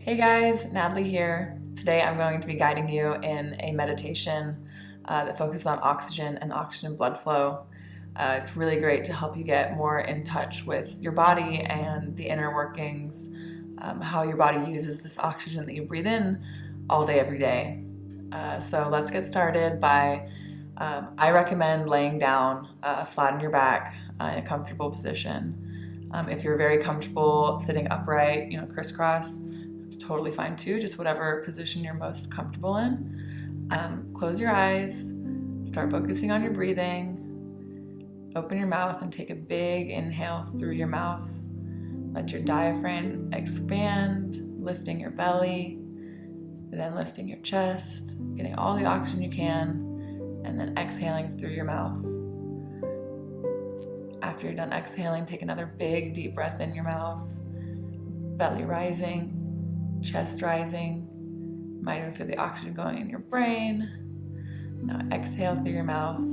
Hey guys, Natalie here. Today I'm going to be guiding you in a meditation that focuses on oxygen and oxygen blood flow. It's really great to help you get more in touch with your body and the inner workings, how your body uses this oxygen that you breathe in all day, every day. So let's get started by, I recommend laying down flat on your back in a comfortable position. If you're very comfortable sitting upright, crisscross, it's totally fine too, just whatever position you're most comfortable in. Close your eyes, start focusing on your breathing, open your mouth and take a big inhale through your mouth. Let your diaphragm expand, lifting your belly, then lifting your chest, getting all the oxygen you can, and then exhaling through your mouth. After you're done exhaling, take another big deep breath in your mouth, belly rising, chest rising. You might even feel the oxygen going in your brain. Now exhale through your mouth.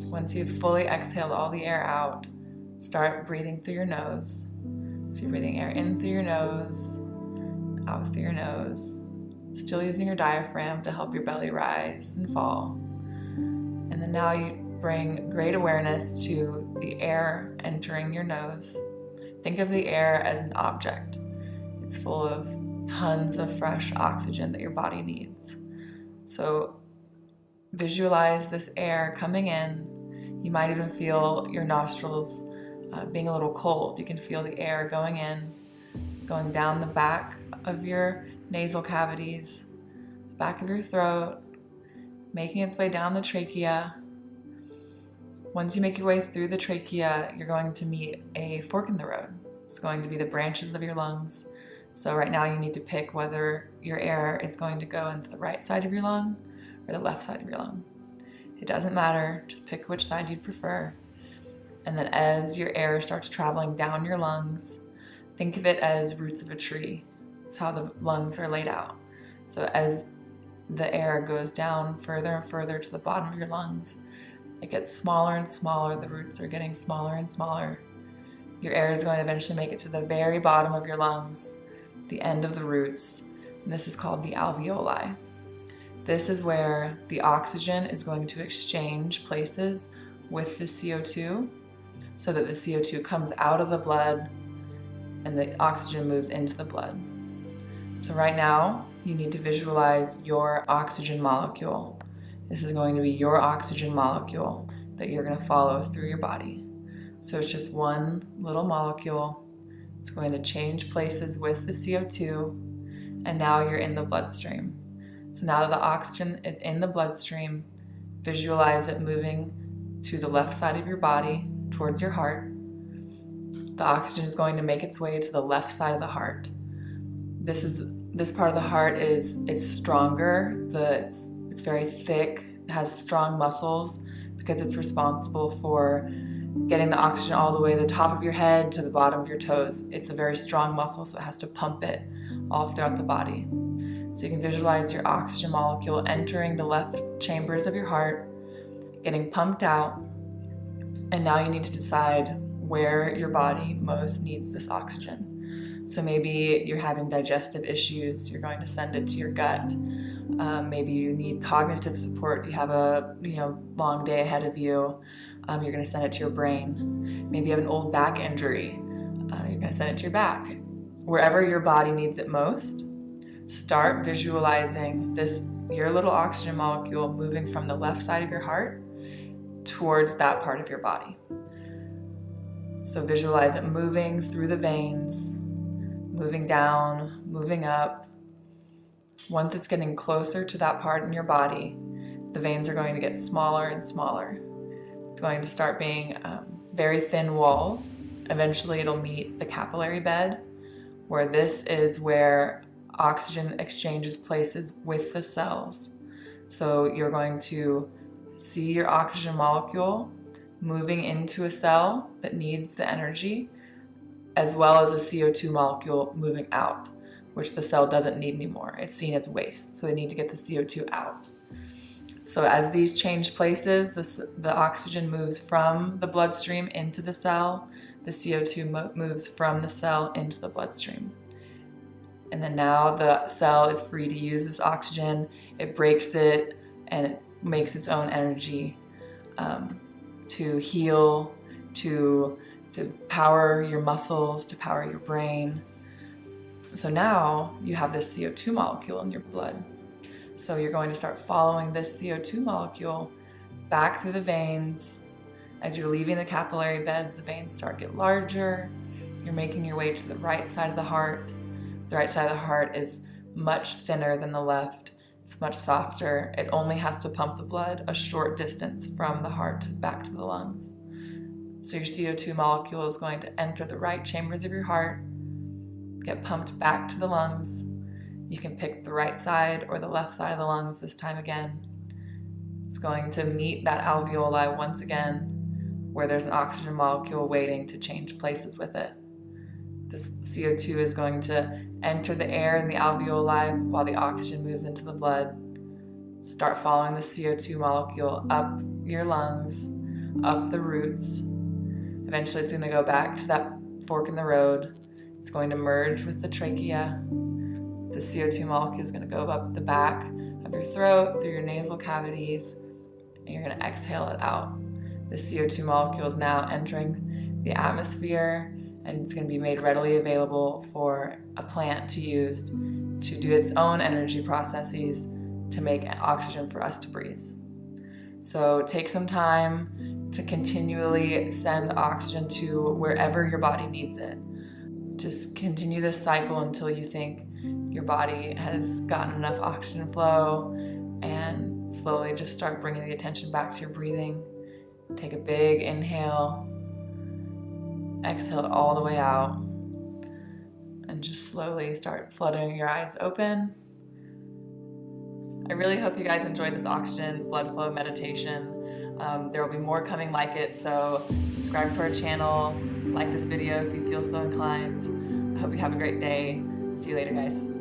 Once you've fully exhaled all the air out, start breathing through your nose. So you're breathing air in through your nose, out through your nose, still using your diaphragm to help your belly rise and fall. And then now you bring great awareness to the air entering your nose. Think of the air as an object. It's full of tons of fresh oxygen that your body needs. So visualize this air coming in. You might even feel your nostrils being a little cold. You can feel the air going in, going down the back of your nasal cavities, the back of your throat, making its way down the trachea. Once you make your way through the trachea, you're going to meet a fork in the road. It's going to be the branches of your lungs. So right now you need to pick whether your air is going to go into the right side of your lung or the left side of your lung. It doesn't matter, just pick which side you'd prefer. And then as your air starts traveling down your lungs, think of it as roots of a tree. It's how the lungs are laid out. So as the air goes down further and further to the bottom of your lungs, it gets smaller and smaller. The roots are getting smaller and smaller. Your air is going to eventually make it to the very bottom of your lungs, the end of the roots, and this is called the alveoli. This is where the oxygen is going to exchange places with the CO2 so that the CO2 comes out of the blood and the oxygen moves into the blood. So right now, you need to visualize your oxygen molecule. This is going to be your oxygen molecule that you're going to follow through your body. So it's just one little molecule. It's going to change places with the CO2, and now you're in the bloodstream. So now that the oxygen is in the bloodstream, visualize it moving to the left side of your body, towards your heart. The oxygen is going to make its way to the left side of the heart. This part of the heart it's stronger. It's very thick. It has strong muscles because it's responsible for getting the oxygen all the way to the top of your head to the bottom of your toes. It's a very strong muscle, so it has to pump it all throughout the body. So you can visualize your oxygen molecule entering the left chambers of your heart, getting pumped out, and now you need to decide where your body most needs this oxygen. So maybe you're having digestive issues, you're going to send it to your gut. Maybe you need cognitive support, you have a long day ahead of you. You're going to send it to your brain. Maybe you have an old back injury. You're going to send it to your back. Wherever your body needs it most, start visualizing your little oxygen molecule moving from the left side of your heart towards that part of your body. So visualize it moving through the veins, moving down, moving up. Once it's getting closer to that part in your body, the veins are going to get smaller and smaller. It's going to start being very thin walls. Eventually it'll meet the capillary bed, where this is where oxygen exchanges places with the cells. So you're going to see your oxygen molecule moving into a cell that needs the energy, as well as a CO2 molecule moving out, which the cell doesn't need anymore. It's seen as waste, so they need to get the CO2 out. So as these change places, the oxygen moves from the bloodstream into the cell, the CO2 moves from the cell into the bloodstream. And then now the cell is free to use this oxygen. It breaks it and it makes its own energy to heal, to power your muscles, to power your brain. So now you have this CO2 molecule in your blood. So you're going to start following this CO2 molecule back through the veins. As you're leaving the capillary beds, the veins start to get larger. You're making your way to the right side of the heart. The right side of the heart is much thinner than the left. It's much softer. It only has to pump the blood a short distance from the heart back to the lungs. So your CO2 molecule is going to enter the right chambers of your heart, get pumped back to the lungs. You can pick the right side or the left side of the lungs this time again. It's going to meet that alveoli once again, where there's an oxygen molecule waiting to change places with it. This CO2 is going to enter the air in the alveoli while the oxygen moves into the blood. Start following the CO2 molecule up your lungs, up the roots. Eventually it's going to go back to that fork in the road. It's going to merge with the trachea. The CO2 molecule is going to go up the back of your throat, through your nasal cavities, and you're going to exhale it out. The CO2 molecule is now entering the atmosphere, and it's going to be made readily available for a plant to use to do its own energy processes to make oxygen for us to breathe. So take some time to continually send oxygen to wherever your body needs it. Just continue this cycle until you think your body has gotten enough oxygen flow, and slowly just start bringing the attention back to your breathing. Take a big inhale, exhale it all the way out, and just slowly start fluttering your eyes open. I really hope you guys enjoyed this oxygen blood flow meditation. There will be more coming like it, so subscribe to our channel, like this video if you feel so inclined. I hope you have a great day. See you later, guys.